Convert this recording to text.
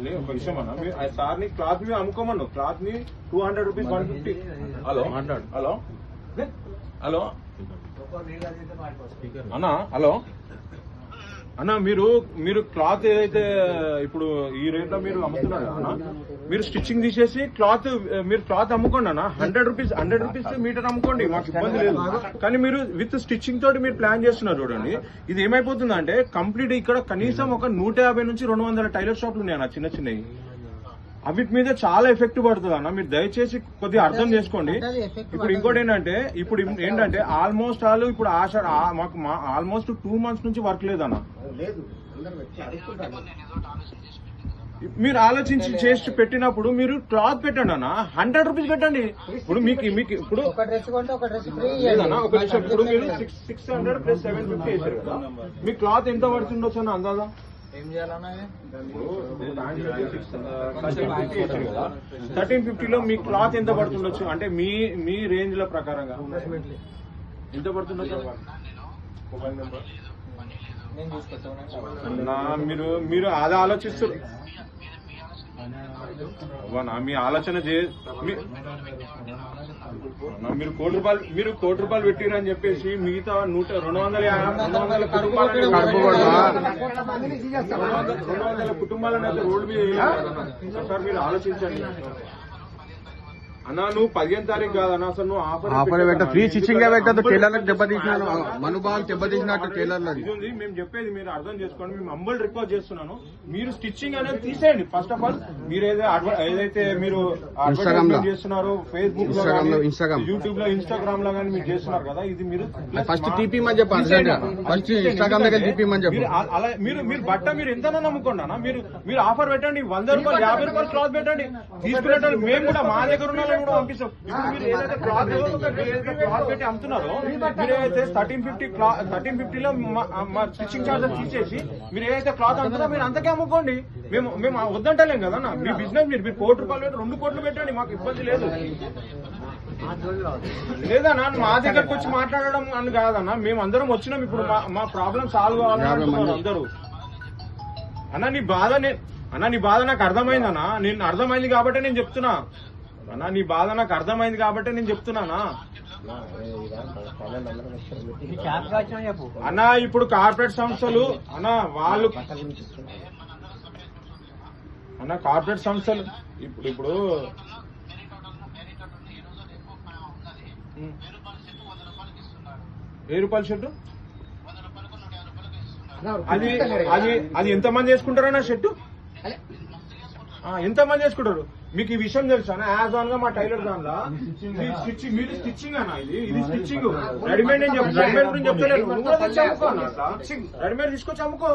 లేదు ఒక విషయం అన్న, సార్ ని క్లాత్ మీద అమ్ముకోమను, క్లాత్ ని 200 రూపీస్ 150. హలో మాట్లాడు. హలో హలో అన్నా, హలో అన్న, మీరు క్లాత్ ఏదైతే ఇప్పుడు ఈ రేట్ లో మీరు అమ్ముతున్నారు అన్న, మీరు స్టిచ్చింగ్ తీసేసి మీరు క్లాత్ అమ్ముకోండి అన్న. 100 రూపీస్ మీటర్ అమ్ముకోండి, మాకు ఇబ్బంది లేదు. కానీ మీరు విత్ స్టిచ్చింగ్ తోటి మీరు ప్లాన్ చేస్తున్నారు చూడండి. ఇది ఏమైపోతుందంటే కంప్లీట్ ఇక్కడ కనీసం ఒక 150 నుంచి 200 టైలర్ షాప్లు ఉన్నాయి అన్న, చిన్న చిన్నవి. వీటి మీద చాలా ఎఫెక్ట్ పడుతుంది అన్న, మీరు దయచేసి కొద్దిగా అర్థం చేసుకోండి. ఇప్పుడు ఇంకోటి ఏంటంటే ఆల్మోస్ట్ ఇప్పుడు మాకు ఆల్మోస్ట్ 2 months నుంచి వర్క్ లేదన్న. మీరు ఆలోచించి చేసి పెట్టినప్పుడు మీరు క్లాత్ పెట్టండి అన్న, 100 రూపీస్ పెట్టండి. ఇప్పుడు మీకు ఇప్పుడు లేదన్నా, ఒక నిమిషం, ఇప్పుడు మీరు 600 + 750 వేసారు కదా, మీ క్లాత్ ఎంత పడుతుండొచ్చు అన్న అందాదా? 1350 లో మీ క్లాత్ ఎంత పడుతుండొచ్చు అంటే మీ రేంజ్ లో ప్రకారంగా ఎంత పడుతుండొచ్చు? మీరు అది ఆలోచిస్తారు, మీ ఆలోచన మీరు కోటి రూపాయలు పెట్టిరు అని చెప్పేసి మిగతా 200 కుటుంబాలను అయితే రోడ్డు మీద సార్ మీరు ఆలోచించండి అన్నా. నువ్వు 15వ తారీఖు కాదన్నా, అసలు నువ్వు ఆఫర్ పెట్ట ఫ్రీ స్టిచ్చింగ్ పెట్టదు, టైలర్లకు దెబ్బతీసిన మనోభావాలు దెబ్బతీసినట్టు టైలర్లు. ఇది మేము చెప్పేది మీరు అర్థం చేసుకోండి. మేము హంబుల్ రిక్వెస్ట్ చేస్తున్నాను, మీరు స్టిచ్చింగ్ అనేది తీసేయండి. ఫస్ట్ ఆఫ్ ఆల్ మీరు ఏదైతే మీరు అడ్వర్టైజ్మెంట్ చేస్తున్నారో ఫేస్బుక్ లో, యూట్యూబ్ లో, ఇన్స్టాగ్రామ్ లో కానీ మీరు చేస్తున్నారు కదా, ఇది మీరు ఫస్ట్ టీపీమని చెప్పండి. ఫస్ట్ ఇన్స్టాగ్రామ్ దగ్గర టీపీమని చెప్పండి. అలా మీరు బట్ట మీరు ఎంతనా నమ్ముకోండి అన్న, మీరు ఆఫర్ పెట్టండి, 100 రూపాయలు 50 రూపాయలు క్లాత్ పెట్టండి. తీసుకునేటప్పుడు మేము కూడా మా దగ్గర ఉన్న కూడా పంపిస్తాం. ఇప్పుడు మీరు ఏదైతే క్లాత్ పెట్టి అమ్ముతున్నారో, మీరు ఏదైతే 1350 లో మా స్టిచ్చింగ్ చార్జెస్ తీసేసి మీరు ఏదైతే క్లాత్ అమ్ముతున్నారో మీరు అంతకే అమ్ముకోండి. మేము వద్దంటలేం కదా, మీ బిజినెస్ మీరు 1 కోటి రూపాయలు పెట్టి 2 కోట్లు పెట్టండి, మాకు ఇబ్బంది లేదు. లేదన్నా, మా దగ్గరకు వచ్చి మాట్లాడడం అని కాదన్నా, మేము అందరం వచ్చినాం. ఇప్పుడు మా ప్రాబ్లం సాల్వ్ కావాలని అందరూ. నీ బాధ నాకు అర్థమైందన్నా, నేను అర్థమైంది కాబట్టి నేను చెప్తున్నా అన్నా. నీ బాధ నాకు అర్థమైంది కాబట్టి నేను చెప్తున్నానా అన్నా. ఇప్పుడు కార్పొరేట్ సంస్థలు కార్పొరేట్ సంస్థలు ఇప్పుడు 1000 రూపాయల షర్టు అది ఎంతమంది వేసుకుంటారన్నా షర్టు? ఎంతమంది చేసుకుంటారు? మీకు ఈ విషయం తెలుసా? అమెజాన్ గా మా టైలర్ దానిలో మీరు స్టిచ్చింగ్ అన్న, ఇది స్టిచ్చింగ్. రెడీమేడ్ గురించి చెప్తలేదు, నువ్వు కూడా తెచ్చి అమ్ముకో అన్న. రెడీమేడ్ తీసుకొచ్చి అమ్ముకో.